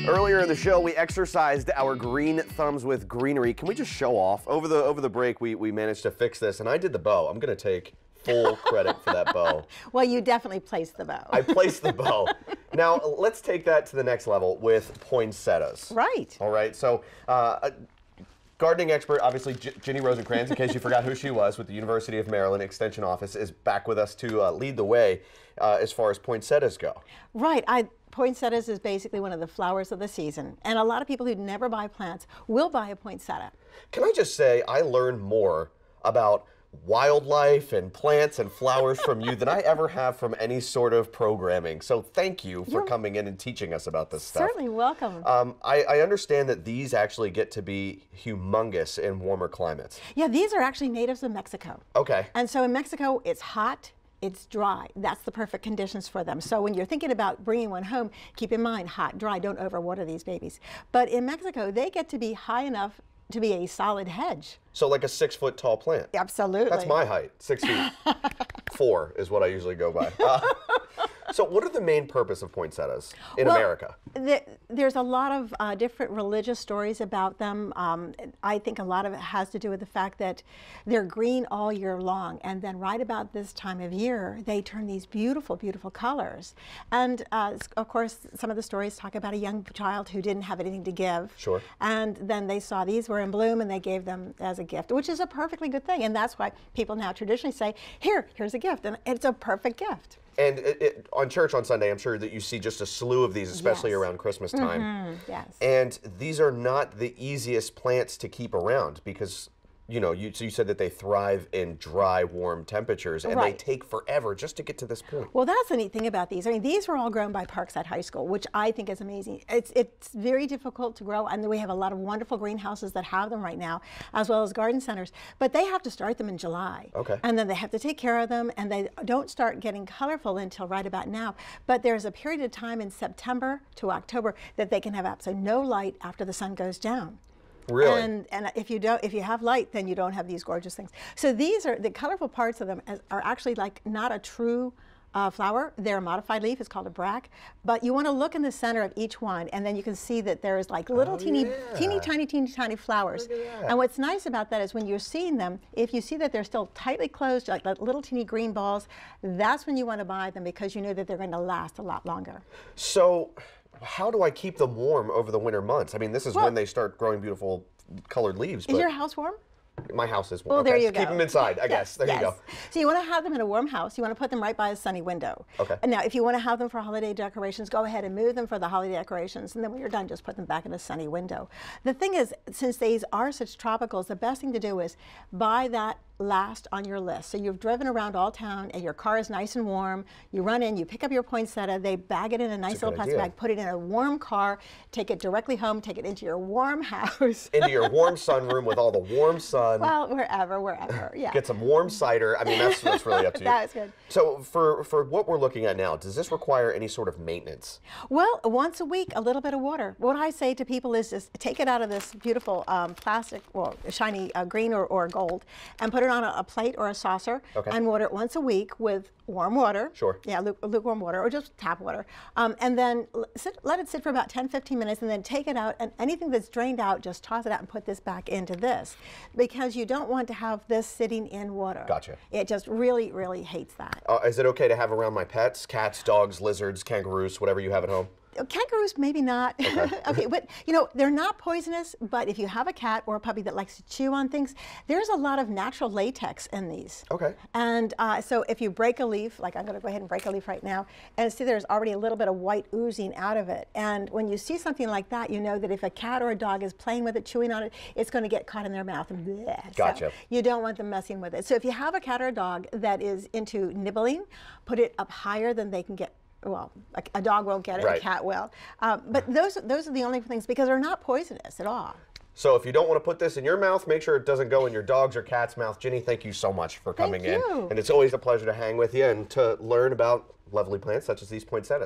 Earlier in the show, we exercised our green thumbs with greenery. Can we just show off? Over the break, we managed to fix this, and I did the bow. I'm going to take full credit for that bow. Well, you definitely placed the bow. I placed the bow. Now, let's take that to the next level with poinsettias. Right. All right, so gardening expert, obviously, Ginny Rosencrans, in case you forgot who she was, with the University of Maryland Extension Office, is back with us to lead the way as far as poinsettias go. Right. Poinsettias is basically one of the flowers of the season, and a lot of people who never buy plants will buy a poinsettia. Can I just say, I learned more about wildlife and plants and flowers from you than I ever have from any sort of programming. So thank you for coming in and teaching us about this stuff. Certainly welcome. I understand that these actually get to be humongous in warmer climates. Yeah, these are actually natives of Mexico. Okay. And so in Mexico, it's hot. It's dry. That's the perfect conditions for them. So when you're thinking about bringing one home, keep in mind, hot, dry, don't overwater these babies. But in Mexico, they get to be high enough to be a solid hedge. So like a 6-foot tall plant. Absolutely. That's my height, 6 feet. 4 is what I usually go by. So what are the main purpose of poinsettias in America? There's a lot of different religious stories about them. I think a lot of it has to do with the fact that they're green all year long, and then right about this time of year, they turn these beautiful, beautiful colors. And of course, some of the stories talk about a young child who didn't have anything to give. Sure. And then they saw these were in bloom, and they gave them as a gift, which is a perfectly good thing. And that's why people now traditionally say, here's a gift, and it's a perfect gift. And on church on Sunday, I'm sure that you see just a slew of these, especially around Christmas time. Yes. And these are not the easiest plants to keep around because, you know, so you said that they thrive in dry, warm temperatures, and they take forever just to get to this point. Well, that's the neat thing about these. I mean, these were all grown by Parkside High School, which I think is amazing. It's very difficult to grow, and we have a lot of wonderful greenhouses that have them right now, as well as garden centers. But they have to start them in July. Okay. And then they have to take care of them, and they don't start getting colorful until right about now. But there's a period of time in September to October that they can have absolutely no light after the sun goes down. Really? And if you have light, then you don't have these gorgeous things. So these are the colorful parts of them are actually like not a true flower. They're a modified leaf. It's called a bract. But you want to look in the center of each one, and then you can see that there is like little teeny tiny flowers. Look at that. And what's nice about that is when you're seeing them, if you see that they're still tightly closed, like little teeny green balls, that's when you want to buy them because you know that they're going to last a lot longer. So how do I keep them warm over the winter months? I mean, this is when they start growing beautiful colored leaves. Is your house warm? My house is warm. Well, there you go. Keep them inside, I guess. There you go. So you want to have them in a warm house. You want to put them right by a sunny window. Okay. And now, if you want to have them for holiday decorations, go ahead and move them for the holiday decorations. And then when you're done, just put them back in a sunny window. The thing is, since these are such tropicals, the best thing to do is buy that last on your list. So you've driven around all town and your car is nice and warm. You run in, you pick up your poinsettia, they bag it in a nice little plastic bag, put it in a warm car, take it directly home, take it into your warm house. Into your warm sunroom with all the warm sun. Well, wherever, yeah. Get some warm cider. I mean, that's really up to you. That's good. So for what we're looking at now, does this require any sort of maintenance? Well, once a week, a little bit of water. What I say to people is just take it out of this beautiful plastic, well, shiny green or gold, and put it on a plate or a saucer and water it once a week with warm water. Sure. Yeah, lukewarm water or just tap water. And then let it sit for about 10-15 minutes and then take it out, and anything that's drained out, just toss it out and put this back into this, because you don't want to have this sitting in water. Gotcha. It just really, really hates that. Is it okay to have around my pets? Cats, dogs, lizards, kangaroos, whatever you have at home? Kangaroos, maybe not. Okay, but you know, they're not poisonous, but if you have a cat or a puppy that likes to chew on things, there's a lot of natural latex in these. Okay. And so if you break a leaf, like I'm going to go ahead and break a leaf right now, and see there's already a little bit of white oozing out of it. And when you see something like that, you know that if a cat or a dog is playing with it, chewing on it, it's going to get caught in their mouth. And bleh. Gotcha. So you don't want them messing with it. So if you have a cat or a dog that is into nibbling, put it up higher than they can get. Well, a dog won't get it, a cat will. But those are the only things, because they're not poisonous at all. So if you don't want to put this in your mouth, make sure it doesn't go in your dog's or cat's mouth. Ginny, thank you so much for coming in. And it's always a pleasure to hang with you and to learn about lovely plants such as these poinsettias.